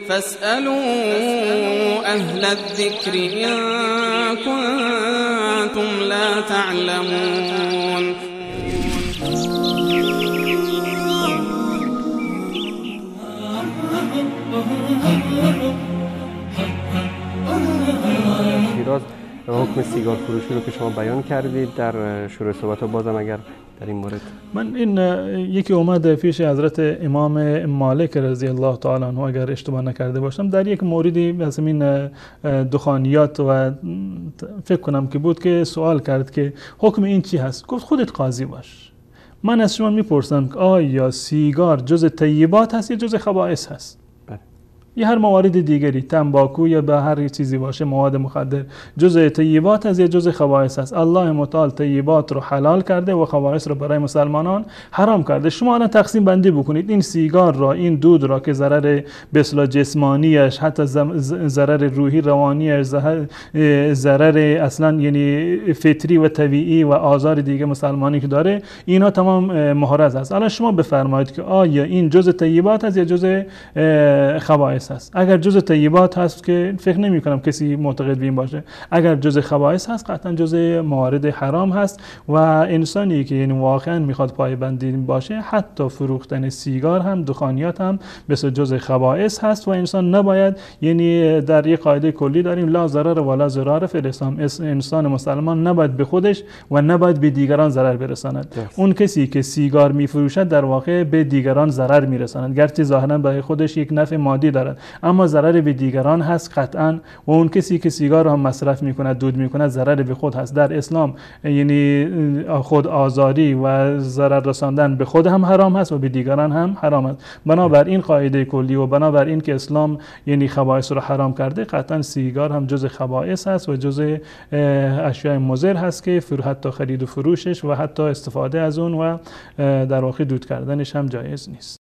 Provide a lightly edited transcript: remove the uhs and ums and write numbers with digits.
فاسألوا أهل الذكر إن كنتم لا تعلمون. شیراز حکم سیگار فروشی رو که شما بیان کردید در شروع صحبت و بازم اگر در این مورد من این یکی اومد پیش حضرت امام مالک رضی الله تعالی عنه اگر اشتباه نکرده باشم در یک موردی از این دخانیات و فکر کنم که بود که سوال کرد که حکم این چی هست. گفت خودت قاضی باش. من از شما میپرسم که آیا سیگار جز طیبات هست یا جز خبائث هست؟ یا هر موارد دیگری، تنباکو یا به هر چیزی باشه، مواد مخدر، جزء طیبات از یا جزء خبائث است. الله متعال طیبات رو حلال کرده و خبائث رو برای مسلمانان حرام کرده. شما الان تقسیم بندی بکنید این سیگار را، این دود را که ضرر به اصطلاح جسمانیش، حتی ضرر روحی روانیش، ضرر اصلا یعنی فطری و طبیعی و آزار دیگه مسلمانی که داره، اینا تمام محرز است. الان شما بفرمایید که آیا این جزء طیبات است یا جزء خبائث هست؟ اگر جزء طیبات هست که فکر نمی کنم کسی معتقد به این باشه، اگر جزء خبائث هست قطعا جزء موارد حرام هست و انسانی که یعنی واقعا میخواد پایبندی باشه، حتی فروختن سیگار هم، دخانیات هم مثل جزء خبائث هست و انسان نباید، یعنی در یک قاعده کلی داریم لا ضرر ولا ضرار فی الاسلام، انسان مسلمان نباید به خودش و نباید به دیگران ضرر برساند. اون کسی که سیگار میفروشد در واقع به دیگران ضرر میرساند، گرچه ظاهرا برای خودش یک نفع مادی دارد اما ضرر به دیگران هست قطعا. و اون کسی که سیگار رو هم مصرف میکند، دود میکند، ضرر به خود هست. در اسلام یعنی خود آزاری و ضرر رساندن به خود هم حرام هست و به دیگران هم حرام است. بنابر این قاعده کلی و بنابر این که اسلام یعنی خبائث رو حرام کرده، قطعا سیگار هم جز خبائث هست و جز اشیاء مضر هست که حتی خرید و فروشش و حتی استفاده از اون و در واقع دود کردنش هم جایز نیست.